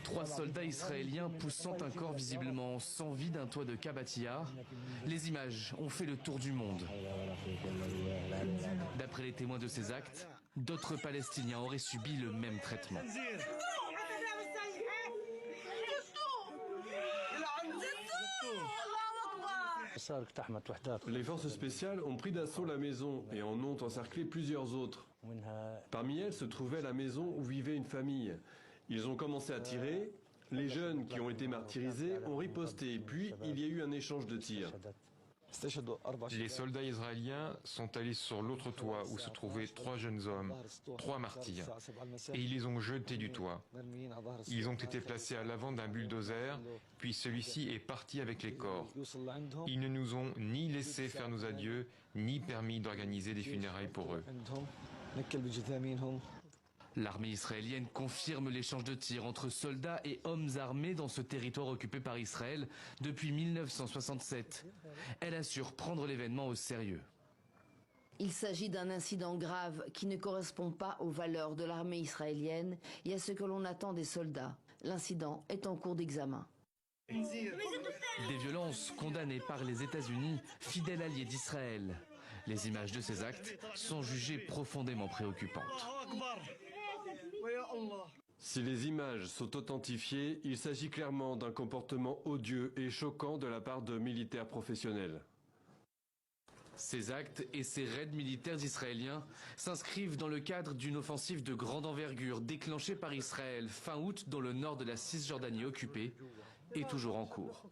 3 soldats israéliens poussant un corps visiblement sans vie d'un toit de Kabatia. Les images ont fait le tour du monde. D'après les témoins de ces actes, d'autres Palestiniens auraient subi le même traitement. Les forces spéciales ont pris d'assaut la maison et en ont encerclé plusieurs autres. Parmi elles se trouvait la maison où vivait une famille. Ils ont commencé à tirer. Les jeunes qui ont été martyrisés ont riposté, puis il y a eu un échange de tirs. Les soldats israéliens sont allés sur l'autre toit où se trouvaient 3 jeunes hommes, 3 martyrs, et ils les ont jetés du toit. Ils ont été placés à l'avant d'un bulldozer, puis celui-ci est parti avec les corps. Ils ne nous ont ni laissé faire nos adieux, ni permis d'organiser des funérailles pour eux. L'armée israélienne confirme l'échange de tirs entre soldats et hommes armés dans ce territoire occupé par Israël depuis 1967. Elle assure prendre l'événement au sérieux. Il s'agit d'un incident grave qui ne correspond pas aux valeurs de l'armée israélienne et à ce que l'on attend des soldats. L'incident est en cours d'examen. Des violences condamnées par les États-Unis, fidèles alliés d'Israël. Les images de ces actes sont jugées profondément préoccupantes. Si les images sont authentifiées, il s'agit clairement d'un comportement odieux et choquant de la part de militaires professionnels. Ces actes et ces raids militaires israéliens s'inscrivent dans le cadre d'une offensive de grande envergure déclenchée par Israël fin août dans le nord de la Cisjordanie occupée et toujours en cours.